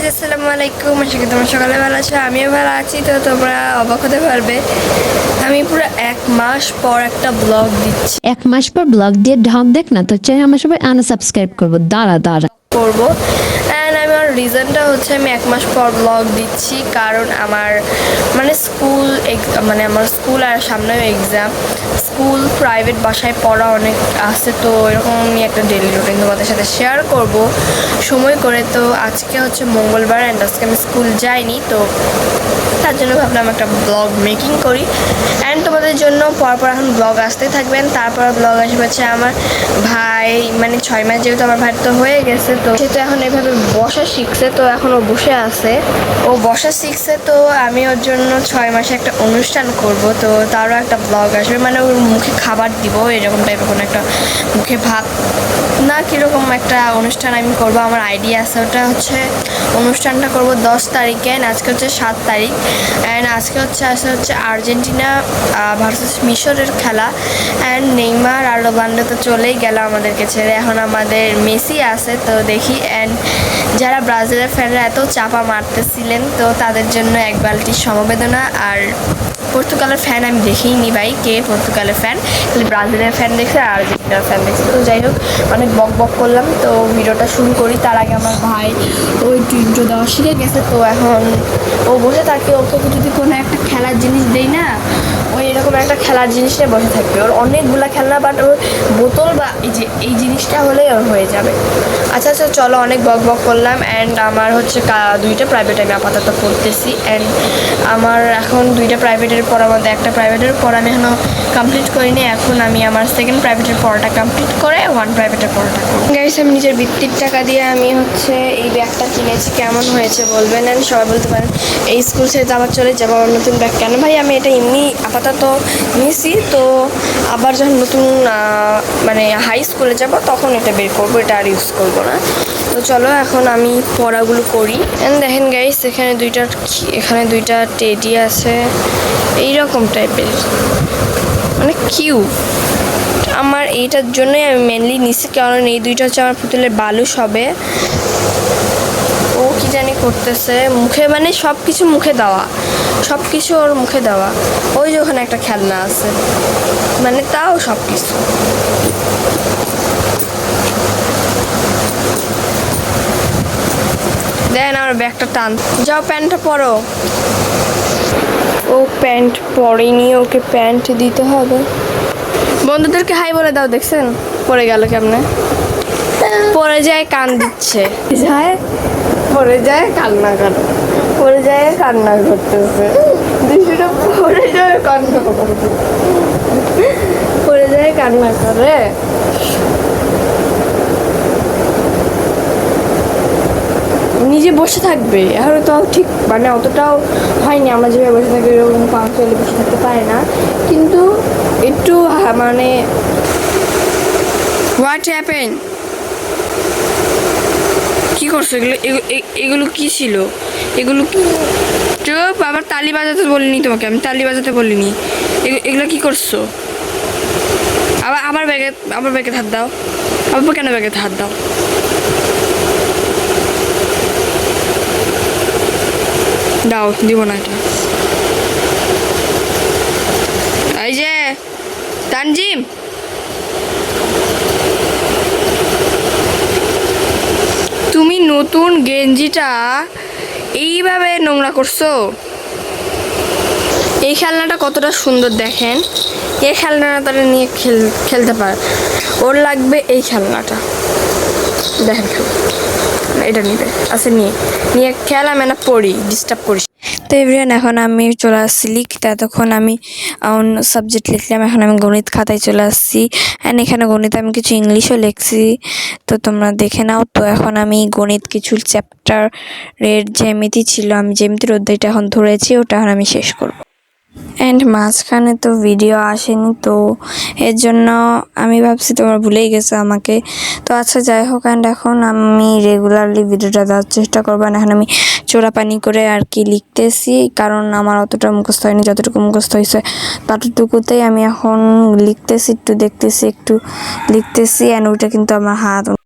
আসসালামু আলাইকুম, আশা করি তোমরা সকালে ভালো আছো। আমিও ভালো আছি। তো তোমরা অবাক হতে পারবে, আমি পুরো 1 মাস পর একটা ব্লগ দিচ্ছি। 1 মাস পর ব্লগ দিয়ে ঢং দেখ না তো চাই আমরা সবাই আনসাবস্ক্রাইব করবো। দাঁড়া করবো। অ্যান্ড আমার রিজনটা হচ্ছে আমি 1 মাস পর ব্লগ দিচ্ছি, কারণ আমার আমার স্কুল আর সামনেও এক্সাম। স্কুল প্রাইভেট বাসায় পড়া অনেক আছে, তো এরকম আমি একটা ডেলি রুটিন তোমাদের সাথে শেয়ার করব সময় করে। তো আজকে হচ্ছে মঙ্গলবার অ্যান্ড আজকে আমি স্কুল যাইনি, তো তার জন্য ভাবলাম একটা ব্লগ মেকিং করি। অ্যান্ড তোমাদের জন্য পরপর এখন ব্লগ আসতে থাকবেন। তারপর ব্লগ আসবে হচ্ছে আমার ভাই, 6 মাস যেহেতু আমার ভাই তো হয়ে গেছে, তো সে তো এখন এভাবে বসা শিখছে, তো এখন ও বসে আছে, ও বসা শিখছে। তো আমি ওর জন্য 6 মাসে একটা অনুষ্ঠান করব, তো তারও একটা ব্লগ আসবে, ওর মুখে খাবার দিব, এরকম টাইপের কোনো একটা মুখে ভাত না কীরকম একটা অনুষ্ঠান আমি করব। আমার আইডিয়া আছে, ওটা হচ্ছে অনুষ্ঠানটা করব 10 তারিখে, আজকে হচ্ছে 7 তারিখ। অ্যান্ড আজকে হচ্ছে আর্জেন্টিনা ভার্সেস মিশরের খেলা। অ্যান্ড নেইমার আর রোনাল্ডো তো চলেই গেল আমাদেরকে ছেড়ে, এখন আমাদের মেসি আছে। তো দেখি। অ্যান্ড যারা ব্রাজিলের ফ্যানরা এত চাপা মারতেছিলেন, তো তাদের জন্য এক বালতি সমবেদনা। আর পর্তুগালের ফ্যান আমি দেখিনি ভাই, কে পর্তুগালের ফ্যান, খালি ব্রাজিলের ফ্যান দেখছে আর আর্জেন্টিনার ফ্যান দেখছে। তো যাই হোক, অনেক বক করলাম, তো ভিডিওটা শুরু করি। তার আগে আমার ভাই একটু ইন্ট্রো দেওয়া শিখে গেছে, তো এখন ও বসে থাকে। ওকে যদি কোনো একটা খেলার জিনিস দেই না, ওই এরকম একটা খেলার জিনিস নিয়ে বসে থাকবে। ওর অনেকগুলো খেলনা, বাট ওর বোতল বা এই জিনিসটা হলেই ওর হয়ে যাবে। আচ্ছা চলো, অনেক বক করলাম। অ্যান্ড আমার হচ্ছে 2টা প্রাইভেট আমি আপাতত পড়তেছি। অ্যান্ড আমার এখন 2টা প্রাইভেটের পড়ার মধ্যে একটা প্রাইভেটের পড়া আমি এখনও কমপ্লিট করিনি। এখন আমি আমার সেকেন্ড প্রাইভেটের পড়াটা কমপ্লিট করে 1 প্রাইভেটের পড়াটা করব। গাইস, আমি নিজের বৃত্তির টাকা দিয়ে আমি হচ্ছে এই ব্যাগটা কিনেছি, কেমন হয়েছে বলবেন। অ্যান্ড সবাই বলতে পারেন এই স্কুল ছেড়ে তো আবার চলে যাবো, আমার নতুন ব্যাগ কেন? ভাই আমি এটা এমনি আপাতত নিয়েছি, তো আবার যখন নতুন হাই স্কুলে যাব তখন এটা বের করবো, এটা আর ইউজ করবো না। তো চলো এখন আমি পড়াগুলো করি। অ্যান্ড দেখেন গাইস, এখানে দুইটা টেডি আছে, এইরকম টাইপের, কিউট। আমার এইটার জন্যই আমি মেনলি নিচ্ছি, কারণ এই দুইটা হচ্ছে আমার পুতুলের বালুস হবে। ও কি জানি করতেছে মুখে, সব কিছু মুখে দেওয়া, সব কিছু ওর মুখে দেওয়া। ওই যে ওখানে একটা খেলনা আছে, তাও সব কিছু। দেন আমার ব্যাগটা টান, যাও প্যান্টটা পরো। ও প্যান্ট পরেনি, ওকে প্যান্ট দিতে হবে। বন্ধুদেরকে হাই বলে দাও, দেখছেন পরে গেল কেমনে, পরে যায় কান দিচ্ছে, পরে যায় কান্না করে, পরে যায় কান্না করতেছে, দৃশ্যটা পরে যায় কান্না করতে, পরে যায় কান্না করে। নিজে বসে থাকবে, আর তো ঠিক অতটাও হয়নি, আমরা যেভাবে বসে থাকি এরকম পাঁচলে বসে থাকতে পারে না, কিন্তু একটু হোয়াট হ্যাপেন, কি করছো এগুলো? এগুলো কি ছিল? এগুলো চুপ, আবার তালি বাজাতে বলিনি তোমাকে, আমি তালি বাজাতে বলিনি। এগুলো কি করছো? আবার ব্যাগে হাত দাও, আবার কেন ব্যাগে হাত দাও? দাও, দিব না এটা। এই যে তানজিম, তুমি নতুন গেঞ্জিটা এইভাবে নোংরা করছো? এই খেলনাটা কতটা সুন্দর দেখেন, এই খেলনাটা তারা নিয়ে খেলতে পারে, ওর লাগবে এই খেলনাটা। দেখেন এটা নিবে, আচ্ছা নিয়ে খেলা পড়ি, ডিস্টার্ব করিস। তো এভরিওয়ান, এখন আমি চলে আসছি লিখতে। এতক্ষণ আমি অন্য সাবজেক্ট লিখলাম, এখন আমি গণিত খাতায় চলে আসছি। অ্যান্ড এখানে গণিত আমি কিছু ইংলিশও লিখছি, তো তোমরা দেখে নাও। তো এখন আমি গণিত কিছু চ্যাপ্টারের জ্যামিতি ছিল, আমি জ্যামিতির অধ্যায়টা এখন ধরেছি, ওটা এখন আমি শেষ করব। অ্যান্ড মাঝখানে তো ভিডিও আসেনি, তো এর জন্য আমি ভাবছি তোমরা ভুলেই গেছো আমাকে। তো আচ্ছা যাই হোক, অ্যান্ড এখন আমি রেগুলারলি ভিডিওটা দেওয়ার চেষ্টা করবো। এখন আমি চোরাপানি করে আর কি লিখতেছি, কারণ আমার অতটা মুখস্থ হয়নি, যতটুকু মুখস্থ হয়েছে ততটুকুতেই আমি এখন লিখতেছি, একটু দেখতেছি, একটু লিখতেছি। অ্যান্ড ওইটা কিন্তু আমার হাত